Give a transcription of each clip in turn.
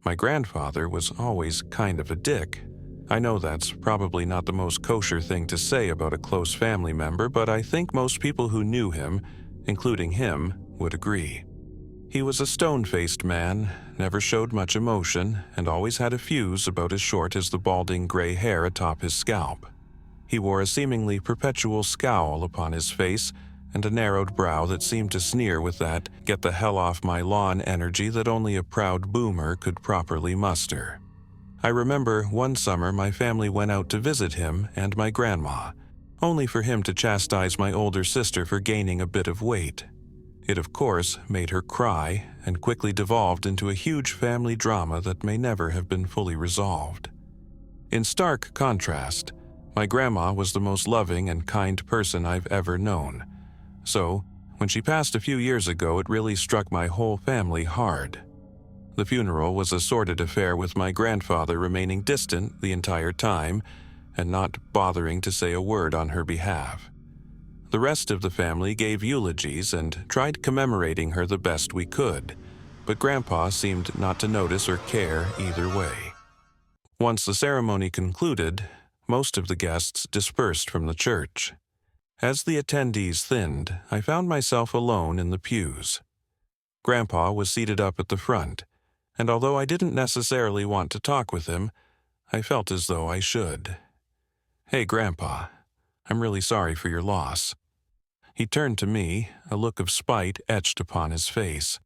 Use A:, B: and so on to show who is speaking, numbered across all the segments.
A: My grandfather was always kind of a dick. I know that's probably not the most kosher thing to say about a close family member, but I think most people who knew him, including him, would agree. He was a stone-faced man, never showed much emotion, and always had a fuse about as short as the balding gray hair atop his scalp. He wore a seemingly perpetual scowl upon his face and a narrowed brow that seemed to sneer with that get the hell off my lawn energy that only a proud boomer could properly muster. I remember one summer my family went out to visit him and my grandma, only for him to chastise my older sister for gaining a bit of weight. It, of course, made her cry and quickly devolved into a huge family drama that may never have been fully resolved. In stark contrast, my grandma was the most loving and kind person I've ever known. So, when she passed a few years ago, it really struck my whole family hard. The funeral was a sordid affair with my grandfather remaining distant the entire time and not bothering to say a word on her behalf. The rest of the family gave eulogies and tried commemorating her the best we could, but Grandpa seemed not to notice or care either way. Once the ceremony concluded, most of the guests dispersed from the church. As the attendees thinned, I found myself alone in the pews. Grandpa was seated up at the front, and although I didn't necessarily want to talk with him, I felt as though I should. "Hey, Grandpa, I'm really sorry for your loss." He turned to me, a look of spite etched upon his face.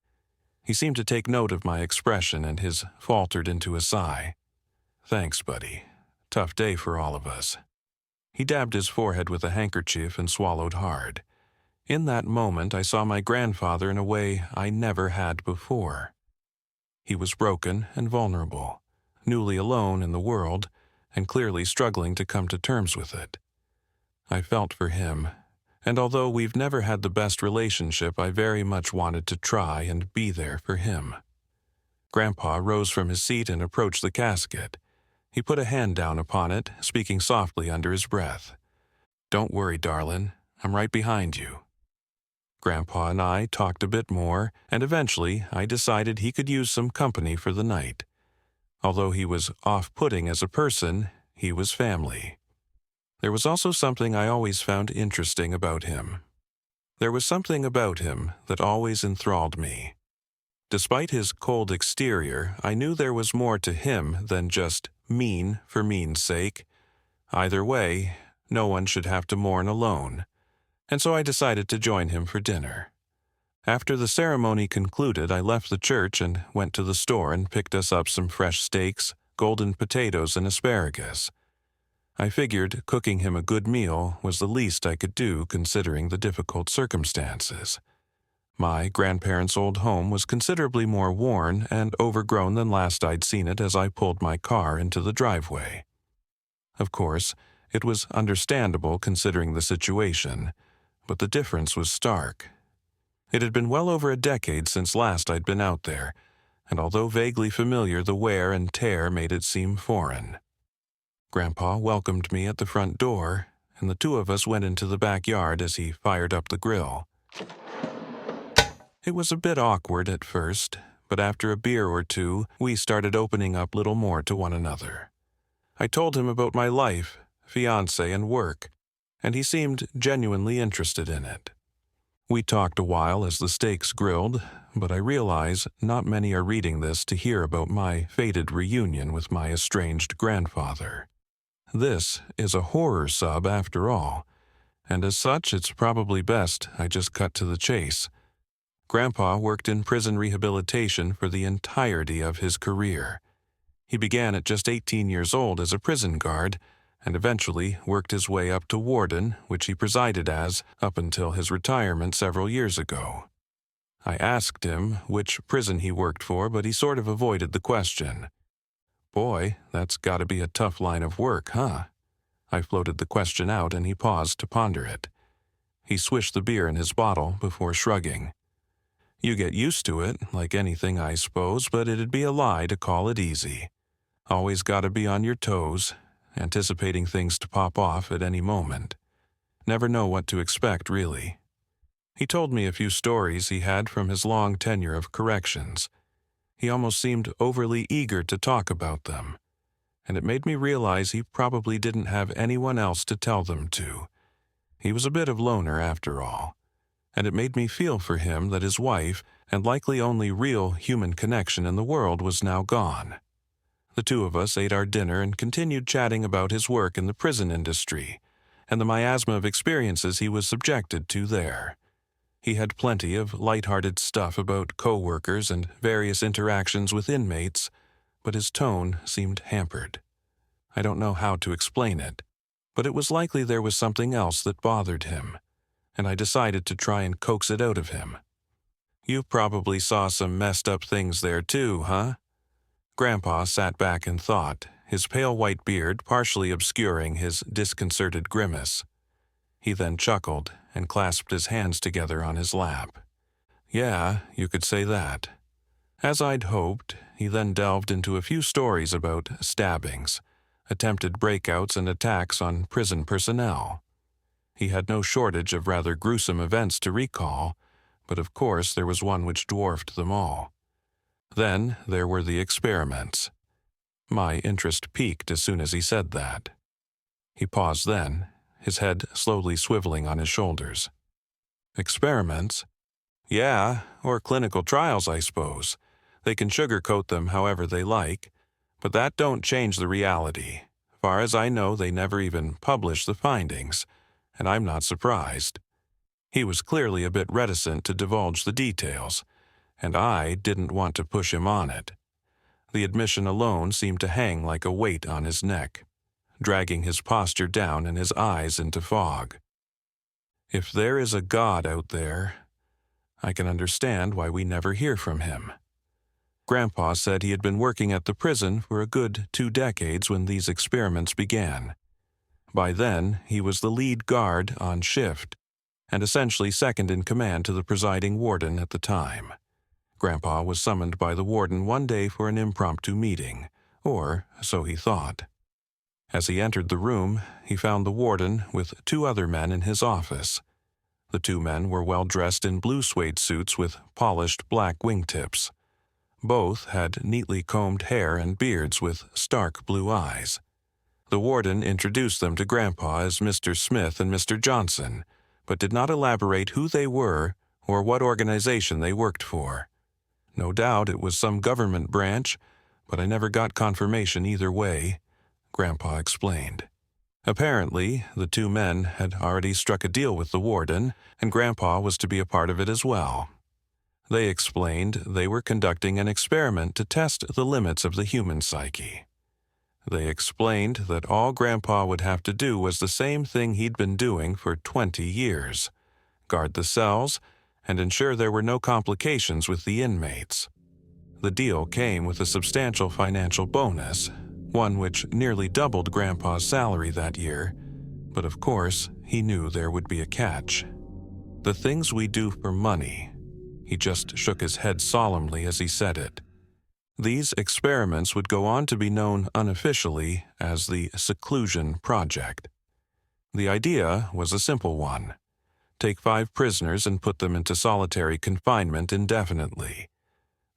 A: He seemed to take note of my expression and his faltered into a sigh. "Thanks, buddy. Tough day for all of us." He dabbed his forehead with a handkerchief and swallowed hard. In that moment, I saw my grandfather in a way I never had before. He was broken and vulnerable, newly alone in the world, and clearly struggling to come to terms with it. I felt for him, and although we've never had the best relationship, I very much wanted to try and be there for him. Grandpa rose from his seat and approached the casket. He put a hand down upon it, speaking softly under his breath. "Don't worry, darlin', I'm right behind you." Grandpa and I talked a bit more, and eventually I decided he could use some company for the night. Although he was off-putting as a person, he was family. There was also something I always found interesting about him. There was something about him that always enthralled me. Despite his cold exterior, I knew there was more to him than just mean for mean's sake. Either way, no one should have to mourn alone, and so I decided to join him for dinner. After the ceremony concluded, I left the church and went to the store and picked us up some fresh steaks, golden potatoes, and asparagus. I figured cooking him a good meal was the least I could do considering the difficult circumstances. My grandparents' old home was considerably more worn and overgrown than last I'd seen it as I pulled my car into the driveway. Of course, it was understandable considering the situation, but the difference was stark. It had been well over a decade since last I'd been out there, and although vaguely familiar, the wear and tear made it seem foreign. Grandpa welcomed me at the front door, and the two of us went into the backyard as he fired up the grill. It was a bit awkward at first, but after a beer or two, we started opening up little more to one another. I told him about my life, fiancé, and work, and he seemed genuinely interested in it. We talked a while as the steaks grilled, but I realize not many are reading this to hear about my fated reunion with my estranged grandfather. This is a horror sub after all, and as such it's probably best I just cut to the chase. Grandpa worked in prison rehabilitation for the entirety of his career. He began at just 18 years old as a prison guard, and eventually worked his way up to warden, which he presided as up until his retirement several years ago. I asked him which prison he worked for, but he sort of avoided the question. "Boy, that's gotta be a tough line of work, huh?" I floated the question out, and he paused to ponder it. He swished the beer in his bottle before shrugging. "You get used to it, like anything I suppose, but it'd be a lie to call it easy. Always gotta be on your toes, anticipating things to pop off at any moment. Never know what to expect, really." He told me a few stories he had from his long tenure of corrections. He almost seemed overly eager to talk about them, and it made me realize he probably didn't have anyone else to tell them to. He was a bit of loner after all, and it made me feel for him that his wife, and likely only real human connection in the world, was now gone. The two of us ate our dinner and continued chatting about his work in the prison industry and the miasma of experiences he was subjected to there. He had plenty of light-hearted stuff about co-workers and various interactions with inmates, but his tone seemed hampered. I don't know how to explain it, but it was likely there was something else that bothered him, and I decided to try and coax it out of him. "You probably saw some messed up things there too, huh?" Grandpa sat back and thought, his pale white beard partially obscuring his disconcerted grimace. He then chuckled and clasped his hands together on his lap. "Yeah, you could say that." As I'd hoped, he then delved into a few stories about stabbings, attempted breakouts and attacks on prison personnel. He had no shortage of rather gruesome events to recall, but of course there was one which dwarfed them all. Then there were the experiments. My interest peaked as soon as he said that. He paused then, his head slowly swiveling on his shoulders. "Experiments? Yeah, or clinical trials, I suppose. They can sugarcoat them however they like, but that don't change the reality. Far as I know, they never even publish the findings, and I'm not surprised." He was clearly a bit reticent to divulge the details, and I didn't want to push him on it. The admission alone seemed to hang like a weight on his neck, dragging his posture down and his eyes into fog. If there is a God out there, I can understand why we never hear from him. Grandpa said he had been working at the prison for a good 2 decades when these experiments began. By then, he was the lead guard on shift, and essentially second in command to the presiding warden at the time. Grandpa was summoned by the warden one day for an impromptu meeting, or so he thought. As he entered the room, he found the warden with 2 other men in his office. The 2 men were well dressed in blue suede suits with polished black wingtips. Both had neatly combed hair and beards with stark blue eyes. The warden introduced them to Grandpa as Mr. Smith and Mr. Johnson, but did not elaborate who they were or what organization they worked for. No doubt it was some government branch, but I never got confirmation either way, Grandpa explained. Apparently, the 2 men had already struck a deal with the warden, and Grandpa was to be a part of it as well. They explained they were conducting an experiment to test the limits of the human psyche. They explained that all Grandpa would have to do was the same thing he'd been doing for 20 years, guard the cells, and ensure there were no complications with the inmates. The deal came with a substantial financial bonus, one which nearly doubled Grandpa's salary that year, but of course, he knew there would be a catch. "The things we do for money." He just shook his head solemnly as he said it. These experiments would go on to be known unofficially as the Seclusion Project. The idea was a simple one. Take 5 prisoners and put them into solitary confinement indefinitely.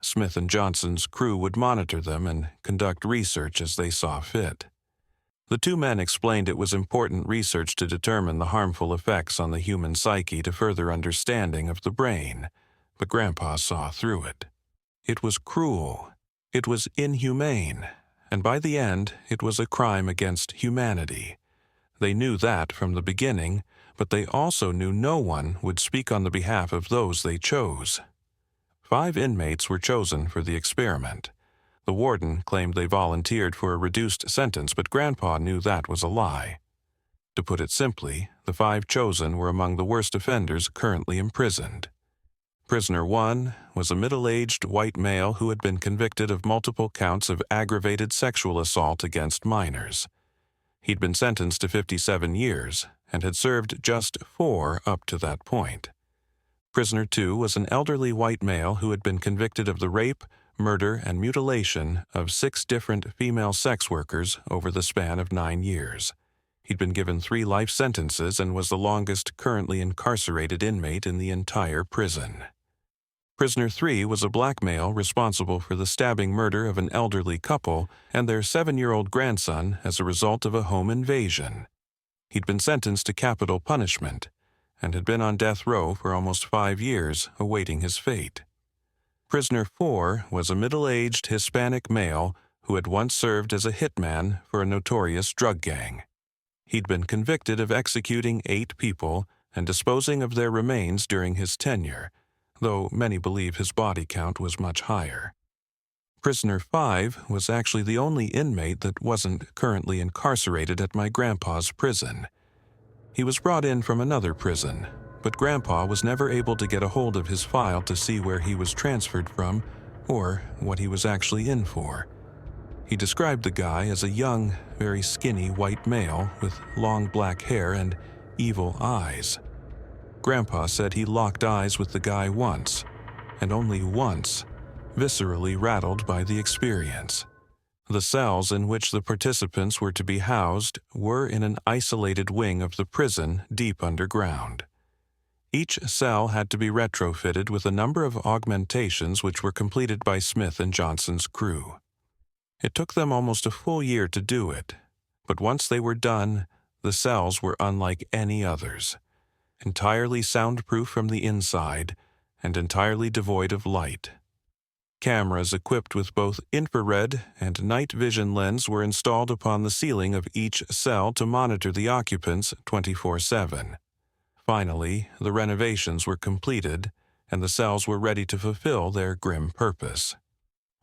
A: Smith and Johnson's crew would monitor them and conduct research as they saw fit. The 2 men explained it was important research to determine the harmful effects on the human psyche to further understanding of the brain, but Grandpa saw through it. It was cruel, it was inhumane, and by the end, it was a crime against humanity. They knew that from the beginning, but they also knew no one would speak on the behalf of those they chose. 5 inmates were chosen for the experiment. The warden claimed they volunteered for a reduced sentence, but Grandpa knew that was a lie. To put it simply, the 5 chosen were among the worst offenders currently imprisoned. Prisoner 1 was a middle-aged white male who had been convicted of multiple counts of aggravated sexual assault against minors. He'd been sentenced to 57 years and had served just 4 up to that point. Prisoner 2 was an elderly white male who had been convicted of the rape, murder, and mutilation of 6 different female sex workers over the span of 9 years. He'd been given 3 life sentences and was the longest currently incarcerated inmate in the entire prison. Prisoner 3 was a black male responsible for the stabbing murder of an elderly couple and their 7-year-old grandson as a result of a home invasion. He'd been sentenced to capital punishment and had been on death row for almost 5 years, awaiting his fate. Prisoner 4 was a middle-aged Hispanic male who had once served as a hitman for a notorious drug gang. He'd been convicted of executing 8 people and disposing of their remains during his tenure, though many believe his body count was much higher. Prisoner 5 was actually the only inmate that wasn't currently incarcerated at my grandpa's prison. He was brought in from another prison, but Grandpa was never able to get a hold of his file to see where he was transferred from or what he was actually in for. He described the guy as a young, very skinny white male with long black hair and evil eyes. Grandpa said he locked eyes with the guy once, and only once, viscerally rattled by the experience. The cells in which the participants were to be housed were in an isolated wing of the prison deep underground. Each cell had to be retrofitted with a number of augmentations which were completed by Smith and Johnson's crew. It took them almost a full year to do it, but once they were done, the cells were unlike any others, entirely soundproof from the inside and entirely devoid of light. Cameras equipped with both infrared and night vision lens were installed upon the ceiling of each cell to monitor the occupants 24/7. Finally, the renovations were completed, and the cells were ready to fulfill their grim purpose.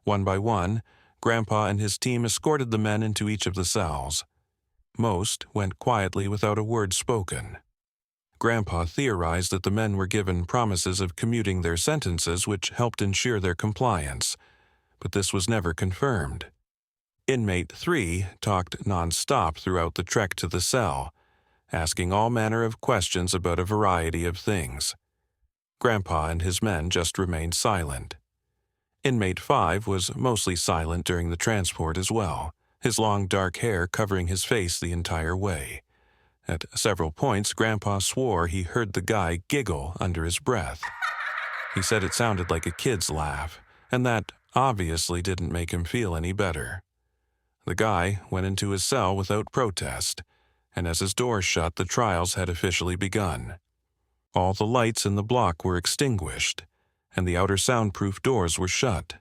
A: One by one, Grandpa and his team escorted the men into each of the cells. Most went quietly without a word spoken. Grandpa theorized that the men were given promises of commuting their sentences which helped ensure their compliance, but this was never confirmed. Inmate 3 talked non-stop throughout the trek to the cell, asking all manner of questions about a variety of things. Grandpa and his men just remained silent. Inmate 5 was mostly silent during the transport as well, his long dark hair covering his face the entire way. At several points, Grandpa swore he heard the guy giggle under his breath. He said it sounded like a kid's laugh, and that obviously didn't make him feel any better. The guy went into his cell without protest, and as his door shut, the trials had officially begun. All the lights in the block were extinguished, and the outer soundproof doors were shut.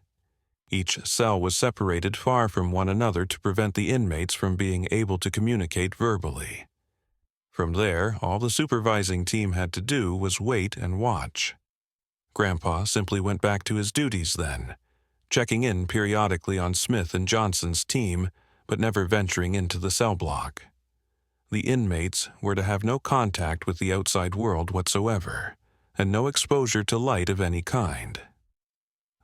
A: Each cell was separated far from one another to prevent the inmates from being able to communicate verbally. From there, all the supervising team had to do was wait and watch. Grandpa simply went back to his duties then, checking in periodically on Smith and Johnson's team, but never venturing into the cell block. The inmates were to have no contact with the outside world whatsoever, and no exposure to light of any kind.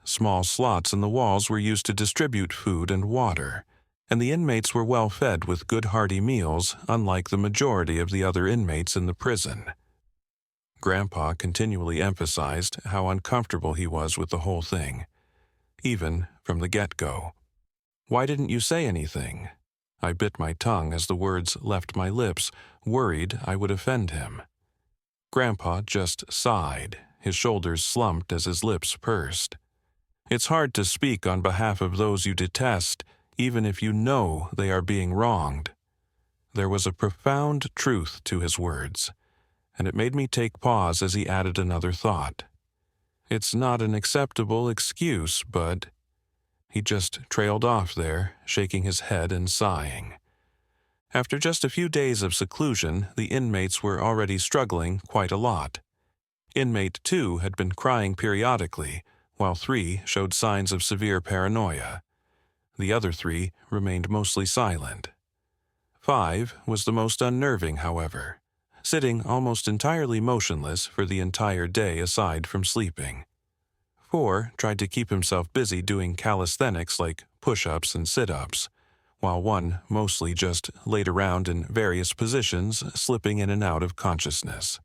A: Small slots in the walls were used to distribute food and water, and the inmates were well fed with good hearty meals, unlike the majority of the other inmates in the prison. Grandpa continually emphasized how uncomfortable he was with the whole thing, even from the get-go. "Why didn't you say anything?" I bit my tongue as the words left my lips, worried I would offend him. Grandpa just sighed, his shoulders slumped as his lips pursed. It's hard to speak on behalf of those you detest, even if you know they are being wronged. There was a profound truth to his words, and it made me take pause as he added another thought. It's not an acceptable excuse, but... He just trailed off there, shaking his head and sighing. After just a few days of seclusion, the inmates were already struggling quite a lot. Inmate 2 had been crying periodically, while 3 showed signs of severe paranoia. The other 3 remained mostly silent. 5 was the most unnerving, however, sitting almost entirely motionless for the entire day aside from sleeping. 4 tried to keep himself busy doing calisthenics like push-ups and sit-ups, while 1 mostly just laid around in various positions, slipping in and out of consciousness.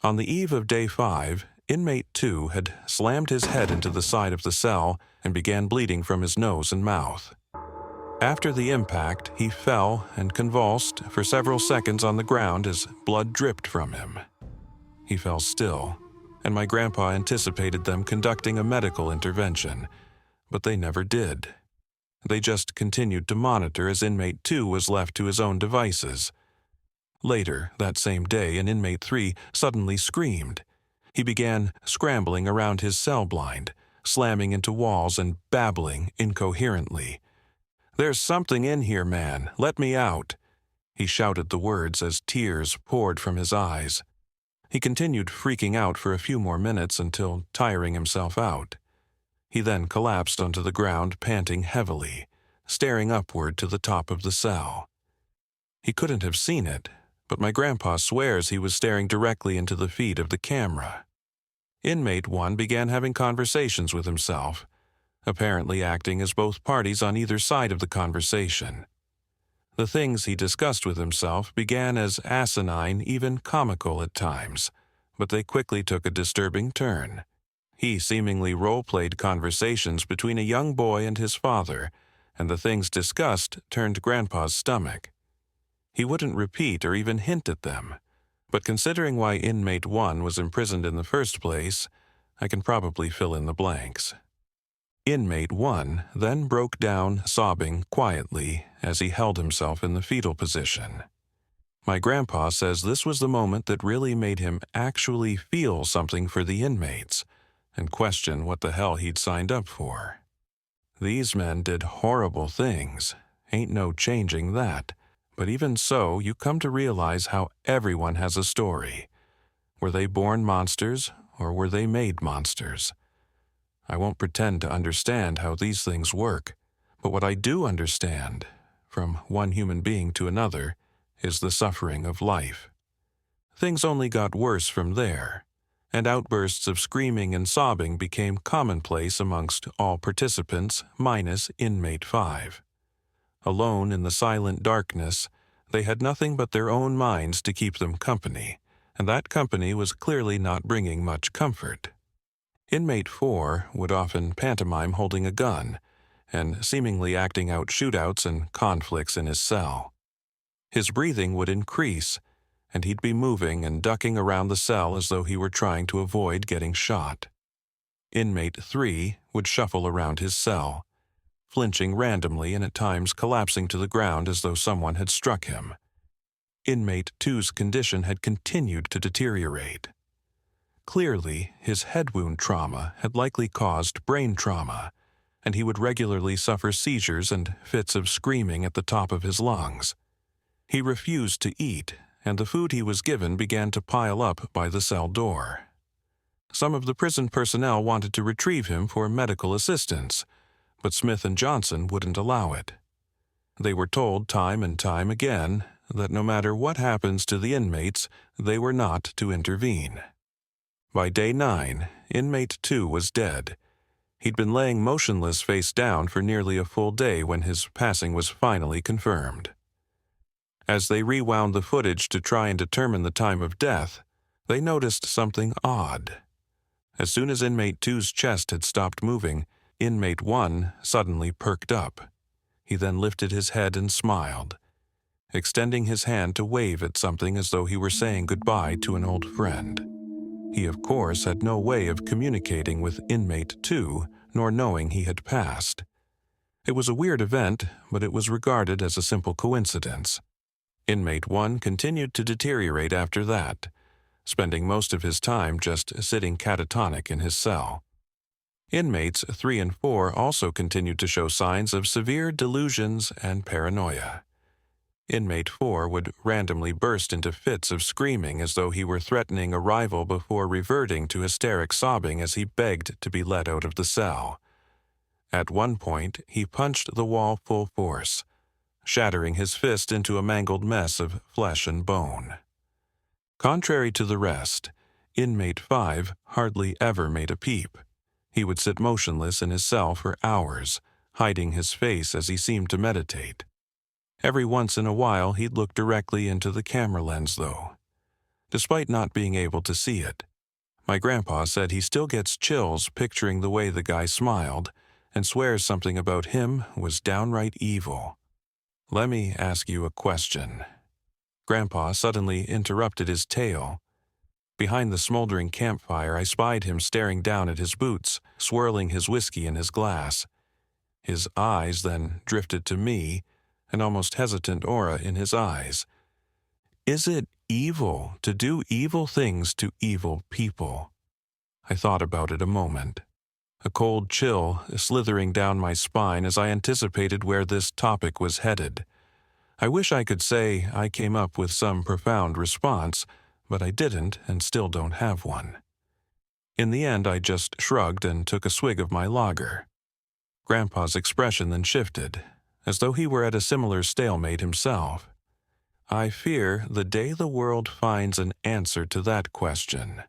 A: On the eve of day 5, Inmate 2 had slammed his head into the side of the cell and began bleeding from his nose and mouth. After the impact, he fell and convulsed for several seconds on the ground as blood dripped from him. He fell still, and my grandpa anticipated them conducting a medical intervention, but they never did. They just continued to monitor as inmate 2 was left to his own devices. Later, that same day, an inmate 3 suddenly screamed. He began scrambling around his cell blind, slamming into walls and babbling incoherently. "There's something in here, man. Let me out." He shouted the words as tears poured from his eyes. He continued freaking out for a few more minutes until tiring himself out. He then collapsed onto the ground, panting heavily, staring upward to the top of the cell. He couldn't have seen it, but my grandpa swears he was staring directly into the feed of the camera. Inmate 1 began having conversations with himself, apparently acting as both parties on either side of the conversation. The things he discussed with himself began as asinine, even comical at times, but they quickly took a disturbing turn. He seemingly role-played conversations between a young boy and his father, and the things discussed turned Grandpa's stomach. He wouldn't repeat or even hint at them, but considering why Inmate 1 was imprisoned in the first place, I can probably fill in the blanks. Inmate 1 then broke down, sobbing quietly as he held himself in the fetal position. My grandpa says this was the moment that really made him actually feel something for the inmates and question what the hell he'd signed up for. These men did horrible things, ain't no changing that, but even so, you come to realize how everyone has a story. Were they born monsters, or were they made monsters? I won't pretend to understand how these things work, but what I do understand, from one human being to another, is the suffering of life. Things only got worse from there, and outbursts of screaming and sobbing became commonplace amongst all participants minus Inmate 5. Alone in the silent darkness, they had nothing but their own minds to keep them company, and that company was clearly not bringing much comfort. Inmate 4 would often pantomime holding a gun and seemingly acting out shootouts and conflicts in his cell. His breathing would increase, and he'd be moving and ducking around the cell as though he were trying to avoid getting shot. Inmate 3 would shuffle around his cell, flinching randomly and at times collapsing to the ground as though someone had struck him. Inmate 2's condition had continued to deteriorate. Clearly, his head wound trauma had likely caused brain trauma, and he would regularly suffer seizures and fits of screaming at the top of his lungs. He refused to eat, and the food he was given began to pile up by the cell door. Some of the prison personnel wanted to retrieve him for medical assistance, but Smith and Johnson wouldn't allow it. They were told time and time again that no matter what happens to the inmates, they were not to intervene. By day 9, Inmate 2 was dead. He'd been laying motionless face down for nearly a full day when his passing was finally confirmed. As they rewound the footage to try and determine the time of death, they noticed something odd. As soon as Inmate 2's chest had stopped moving, Inmate 1 suddenly perked up. He then lifted his head and smiled, extending his hand to wave at something as though he were saying goodbye to an old friend. He, of course, had no way of communicating with Inmate 2, nor knowing he had passed. It was a weird event, but it was regarded as a simple coincidence. Inmate 1 continued to deteriorate after that, spending most of his time just sitting catatonic in his cell. Inmates 3 and 4 also continued to show signs of severe delusions and paranoia. Inmate 4 would randomly burst into fits of screaming as though he were threatening a rival before reverting to hysteric sobbing as he begged to be let out of the cell. At one point, he punched the wall full force, shattering his fist into a mangled mess of flesh and bone. Contrary to the rest, Inmate 5 hardly ever made a peep. He would sit motionless in his cell for hours, hiding his face as he seemed to meditate. Every once in a while, he'd look directly into the camera lens, though. Despite not being able to see it, my grandpa said he still gets chills picturing the way the guy smiled and swears something about him was downright evil. Let me ask you a question. Grandpa suddenly interrupted his tale. Behind the smoldering campfire, I spied him staring down at his boots, swirling his whiskey in his glass. His eyes then drifted to me, an almost hesitant aura in his eyes. Is it evil to do evil things to evil people? I thought about it a moment, a cold chill slithering down my spine as I anticipated where this topic was headed. I wish I could say I came up with some profound response, but I didn't and still don't have one. In the end, I just shrugged and took a swig of my lager. Grandpa's expression then shifted, as though he were at a similar stalemate himself. I fear the day the world finds an answer to that question.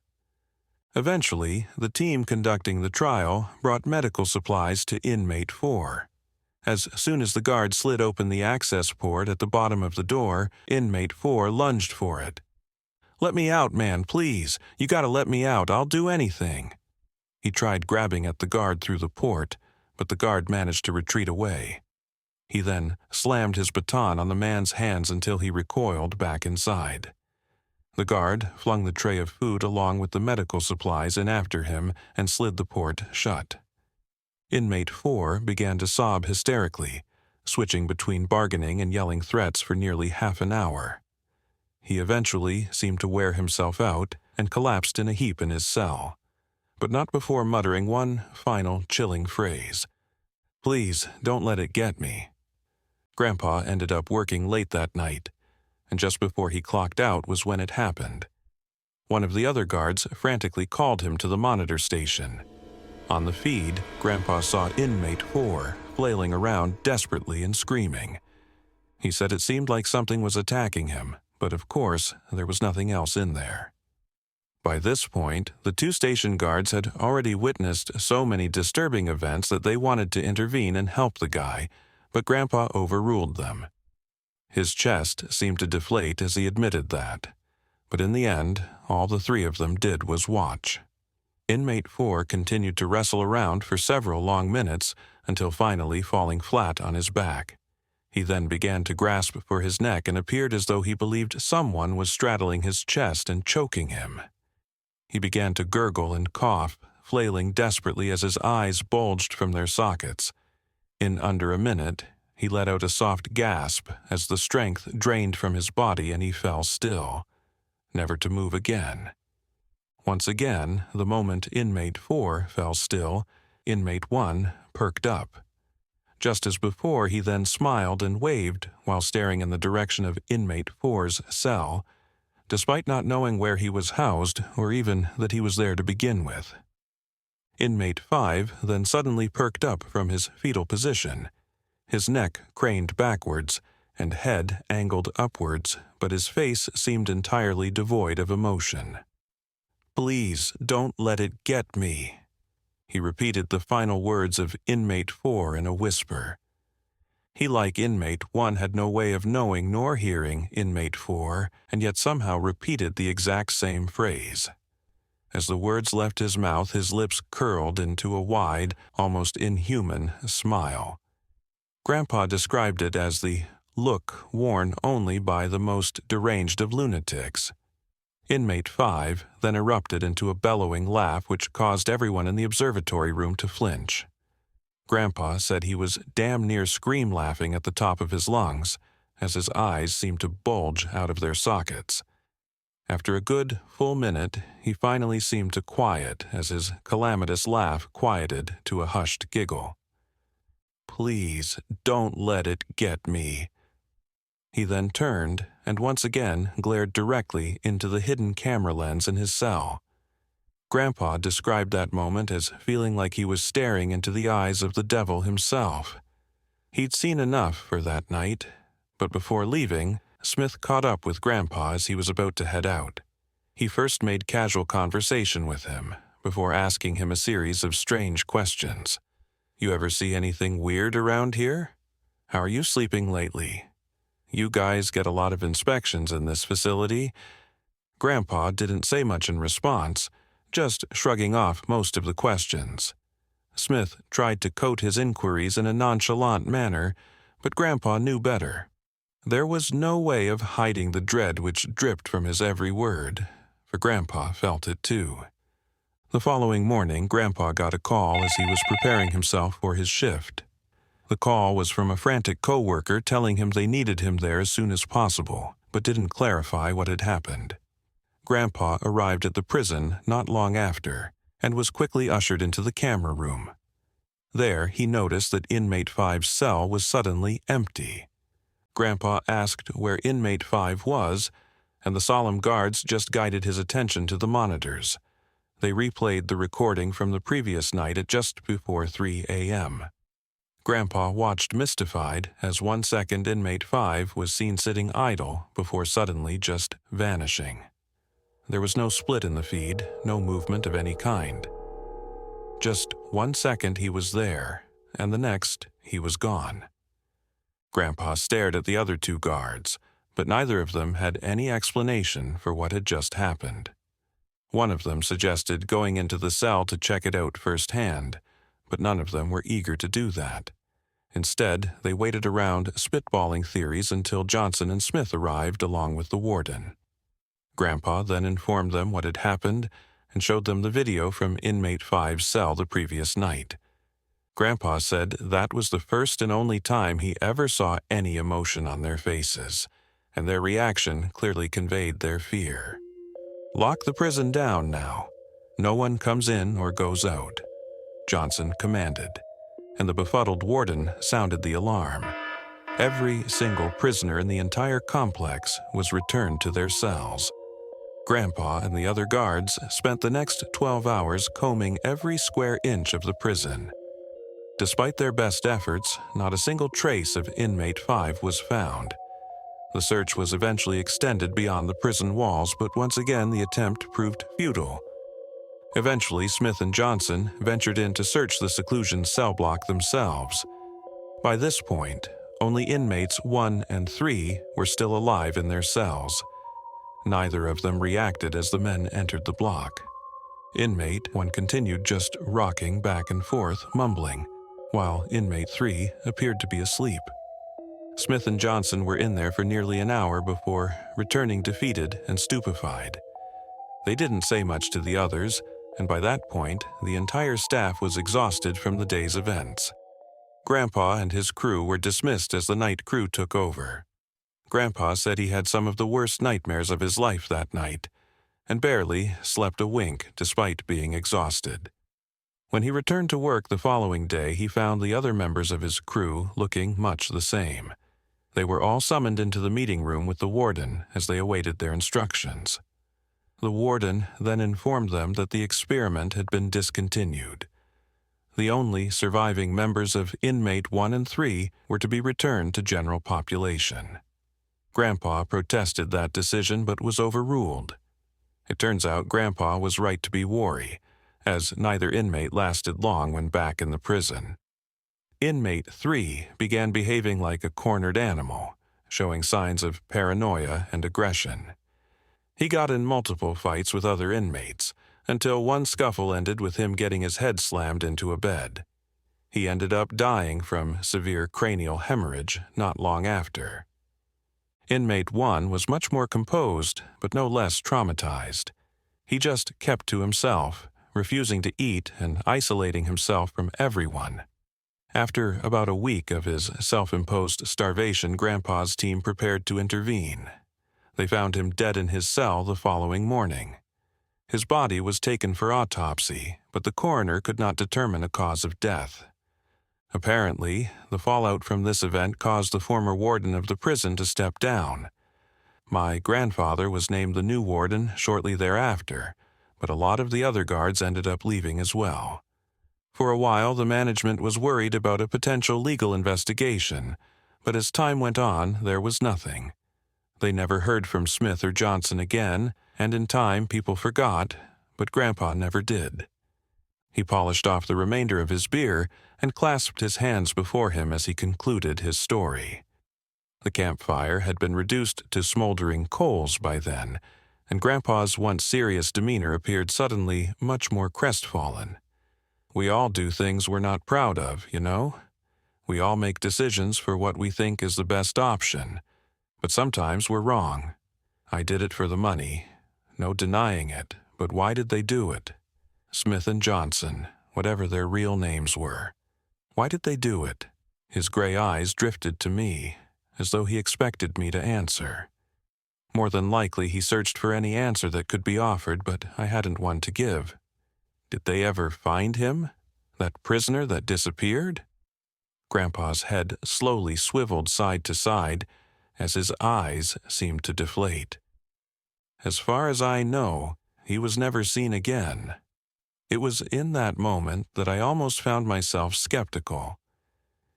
A: Eventually, the team conducting the trial brought medical supplies to inmate 4. As soon as the guard slid open the access port at the bottom of the door, inmate 4 lunged for it. "Let me out, man, please. You gotta let me out. I'll do anything." He tried grabbing at the guard through the port, but the guard managed to retreat away. He then slammed his baton on the man's hands until he recoiled back inside. The guard flung the tray of food along with the medical supplies in after him and slid the port shut. Inmate 4 began to sob hysterically, switching between bargaining and yelling threats for nearly half an hour. He eventually seemed to wear himself out and collapsed in a heap in his cell, but not before muttering one final chilling phrase: "Please, don't let it get me." Grandpa ended up working late that night, and just before he clocked out was when it happened. One of the other guards frantically called him to the monitor station. On the feed, Grandpa saw inmate 4 flailing around desperately and screaming. He said it seemed like something was attacking him, but of course, there was nothing else in there. By this point, the 2 station guards had already witnessed so many disturbing events that they wanted to intervene and help the guy, but Grandpa overruled them. His chest seemed to deflate as he admitted that, but in the end, all the 3 of them did was watch. Inmate 4 continued to wrestle around for several long minutes until finally falling flat on his back. He then began to grasp for his neck and appeared as though he believed someone was straddling his chest and choking him. He began to gurgle and cough, flailing desperately as his eyes bulged from their sockets. In under a minute, he let out a soft gasp as the strength drained from his body and he fell still, never to move again. Once again, the moment inmate 4 fell still, inmate 1 perked up. Just as before, he then smiled and waved while staring in the direction of inmate 4's cell, despite not knowing where he was housed or even that he was there to begin with. Inmate 5 then suddenly perked up from his fetal position, his neck craned backwards and head angled upwards, but his face seemed entirely devoid of emotion. "Please, don't let it get me." He repeated the final words of inmate 4 in a whisper. He, like inmate 1, had no way of knowing nor hearing inmate 4, and yet somehow repeated the exact same phrase. As the words left his mouth, his lips curled into a wide, almost inhuman smile. Grandpa described it as the look worn only by the most deranged of lunatics. Inmate 5 then erupted into a bellowing laugh which caused everyone in the observatory room to flinch. Grandpa said he was damn near scream-laughing at the top of his lungs, as his eyes seemed to bulge out of their sockets. After a good full minute, he finally seemed to quiet as his calamitous laugh quieted to a hushed giggle. "Please, don't let it get me." He then turned and once again glared directly into the hidden camera lens in his cell. Grandpa described that moment as feeling like he was staring into the eyes of the devil himself. He'd seen enough for that night, but before leaving, Smith caught up with Grandpa as he was about to head out. He first made casual conversation with him, before asking him a series of strange questions. "You ever see anything weird around here? How are you sleeping lately? You guys get a lot of inspections in this facility?" Grandpa didn't say much in response, just shrugging off most of the questions. Smith tried to coat his inquiries in a nonchalant manner, but Grandpa knew better. There was no way of hiding the dread which dripped from his every word. for Grandpa felt it too. The following morning, Grandpa got a call as he was preparing himself for his shift. The call was from a frantic coworker telling him they needed him there as soon as possible, but didn't clarify what had happened. Grandpa arrived at the prison not long after and was quickly ushered into the camera room. There, he noticed that inmate 5's cell was suddenly empty. Grandpa asked where inmate 5 was, and the solemn guards just guided his attention to the monitors. They replayed the recording from the previous night at just before 3 a.m. Grandpa watched mystified as 1 second inmate 5 was seen sitting idle before suddenly just vanishing. There was no split in the feed, no movement of any kind. Just 1 second he was there, and the next he was gone. Grandpa stared at the other 2 guards, but neither of them had any explanation for what had just happened. One of them suggested going into the cell to check it out firsthand, but none of them were eager to do that. Instead, they waited around spitballing theories until Johnson and Smith arrived along with the warden. Grandpa then informed them what had happened and showed them the video from inmate 5's cell the previous night. Grandpa said that was the first and only time he ever saw any emotion on their faces, and their reaction clearly conveyed their fear. "Lock the prison down now. No one comes in or goes out," Johnson commanded, and the befuddled warden sounded the alarm. Every single prisoner in the entire complex was returned to their cells. Grandpa and the other guards spent the next 12 hours combing every square inch of the prison. Despite their best efforts, not a single trace of inmate 5 was found. The search was eventually extended beyond the prison walls, but once again the attempt proved futile. Eventually, Smith and Johnson ventured in to search the seclusion cell block themselves. By this point, only inmates 1 and 3 were still alive in their cells. Neither of them reacted as the men entered the block. Inmate 1 continued just rocking back and forth, mumbling, while inmate 3 appeared to be asleep. Smith and Johnson were in there for nearly an hour before returning defeated and stupefied. They didn't say much to the others, and by that point, the entire staff was exhausted from the day's events. Grandpa and his crew were dismissed as the night crew took over. Grandpa said he had some of the worst nightmares of his life that night, and barely slept a wink despite being exhausted. When he returned to work the following day, he found the other members of his crew looking much the same. They were all summoned into the meeting room with the warden as they awaited their instructions. The warden then informed them that the experiment had been discontinued. The only surviving members of inmate 1 and 3 were to be returned to general population. Grandpa protested that decision but was overruled. It turns out Grandpa was right to be wary, as neither inmate lasted long when back in the prison. Inmate 3 began behaving like a cornered animal, showing signs of paranoia and aggression. He got in multiple fights with other inmates, until one scuffle ended with him getting his head slammed into a bed. He ended up dying from severe cranial hemorrhage not long after. Inmate 1 was much more composed, but no less traumatized. He just kept to himself, refusing to eat and isolating himself from everyone. After about a week of his self-imposed starvation, Grandpa's team prepared to intervene. They found him dead in his cell the following morning. His body was taken for autopsy, but the coroner could not determine a cause of death. Apparently, the fallout from this event caused the former warden of the prison to step down. My grandfather was named the new warden shortly thereafter, but a lot of the other guards ended up leaving as well. For a while, the management was worried about a potential legal investigation, but as time went on, there was nothing. They never heard from Smith or Johnson again, and in time people forgot, but Grandpa never did. He polished off the remainder of his beer and clasped his hands before him as he concluded his story. The campfire had been reduced to smoldering coals by then, and Grandpa's once serious demeanor appeared suddenly much more crestfallen. We all do things we're not proud of, you know? We all make decisions for what we think is the best option, but sometimes we're wrong. I did it for the money. no denying it, but why did they do it? Smith and Johnson, whatever their real names were. Why did they do it? His gray eyes drifted to me, as though he expected me to answer. More than likely he searched for any answer that could be offered, but I hadn't one to give. Did they ever find him? That prisoner that disappeared? Grandpa's head slowly swiveled side to side as his eyes seemed to deflate. As far as I know, he was never seen again. It was in that moment that I almost found myself skeptical.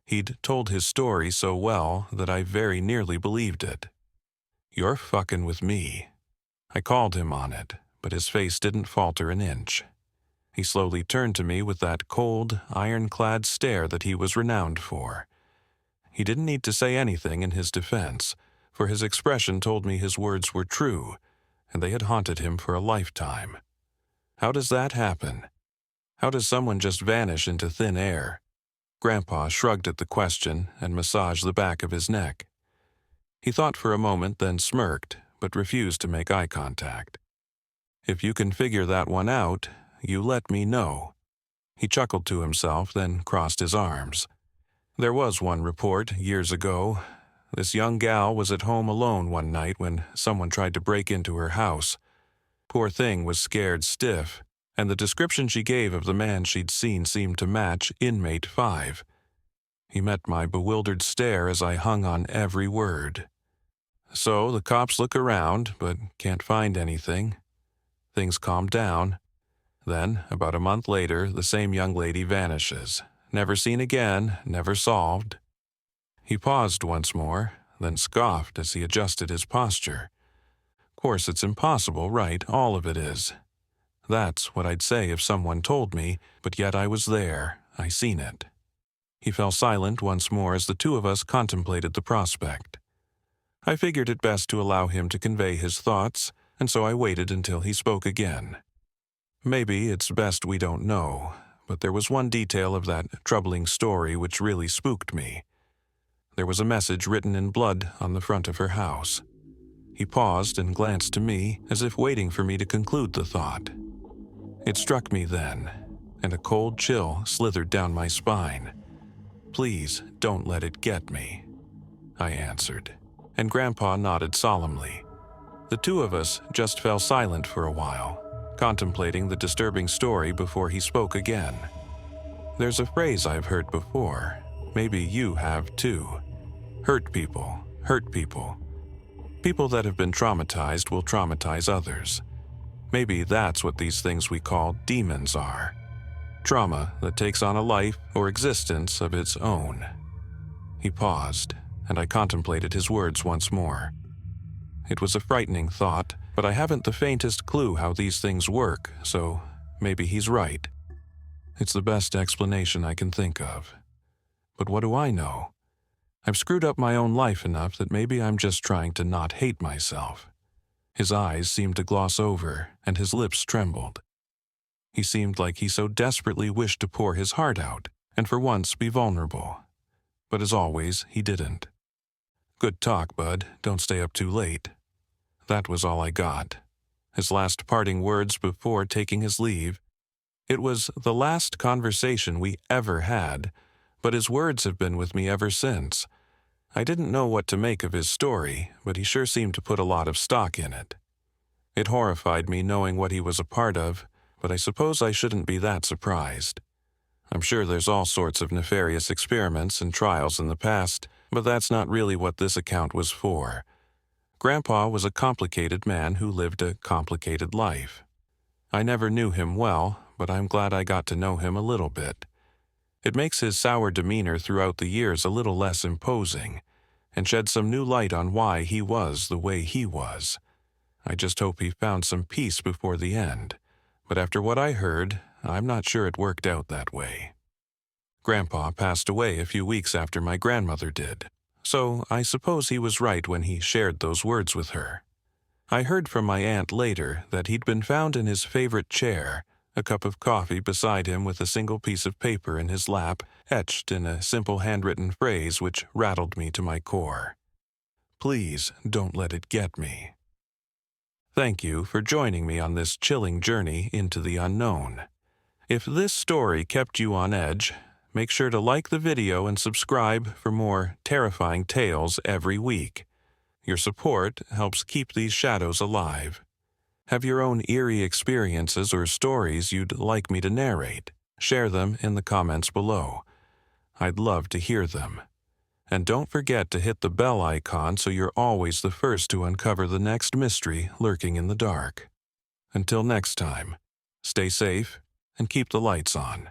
A: He'd told his story so well that I very nearly believed it. "You're fucking with me." I called him on it, but his face didn't falter an inch. He slowly turned to me with that cold, ironclad stare that he was renowned for. He didn't need to say anything in his defense, for his expression told me his words were true, and they had haunted him for a lifetime. How does that happen? How does someone just vanish into thin air? Grandpa shrugged at the question and massaged the back of his neck. He thought for a moment, then smirked, but refused to make eye contact. "If you can figure that one out, you let me know." He chuckled to himself, then crossed his arms. "There was one report years ago. This young gal was at home alone one night when someone tried to break into her house. Poor thing was scared stiff, and the description she gave of the man she'd seen seemed to match inmate 5. He met my bewildered stare as I hung on every word. So the cops look around, but can't find anything. Things calm down. Then, about a month later, the same young lady vanishes. Never seen again, never solved." He paused once more, then scoffed as he adjusted his posture. "Course it's impossible, right? All of it is. That's what I'd say if someone told me, but yet I was there. I seen it." He fell silent once more as the two of us contemplated the prospect. I figured it best to allow him to convey his thoughts, and so I waited until he spoke again. "Maybe it's best we don't know, but there was one detail of that troubling story which really spooked me. There was a message written in blood on the front of her house." He paused and glanced to me as if waiting for me to conclude the thought. It struck me then, and a cold chill slithered down my spine. "Please don't let it get me," I answered, and Grandpa nodded solemnly. The two of us just fell silent for a while, contemplating the disturbing story before he spoke again. "There's a phrase I've heard before. Maybe you have too. Hurt people, hurt people. People that have been traumatized will traumatize others. Maybe that's what these things we call demons are. Trauma that takes on a life or existence of its own." He paused, and I contemplated his words once more. It was a frightening thought, but I haven't the faintest clue how these things work, so maybe he's right. It's the best explanation I can think of. But what do I know? I've screwed up my own life enough that maybe I'm just trying to not hate myself. His eyes seemed to gloss over, and his lips trembled. He seemed like he so desperately wished to pour his heart out, and for once be vulnerable. But as always, he didn't. "Good talk, bud. Don't stay up too late." That was all I got. His last parting words before taking his leave. It was the last conversation we ever had, but his words have been with me ever since. I didn't know what to make of his story, but he sure seemed to put a lot of stock in it. It horrified me knowing what he was a part of, but I suppose I shouldn't be that surprised. I'm sure there's all sorts of nefarious experiments and trials in the past, but that's not really what this account was for. Grandpa was a complicated man who lived a complicated life. I never knew him well, but I'm glad I got to know him a little bit. It makes his sour demeanor throughout the years a little less imposing, and sheds some new light on why he was the way he was. I just hope he found some peace before the end, but after what I heard, I'm not sure it worked out that way. Grandpa passed away a few weeks after my grandmother did, so I suppose he was right when he shared those words with her. I heard from my aunt later that he'd been found in his favorite chair, a cup of coffee beside him with a single piece of paper in his lap, etched in a simple handwritten phrase which rattled me to my core. "Please don't let it get me." Thank you for joining me on this chilling journey into the unknown. If this story kept you on edge, make sure to like the video and subscribe for more terrifying tales every week. Your support helps keep these shadows alive. Have your own eerie experiences or stories you'd like me to narrate? Share them in the comments below. I'd love to hear them. And don't forget to hit the bell icon so you're always the first to uncover the next mystery lurking in the dark. Until next time, stay safe and keep the lights on.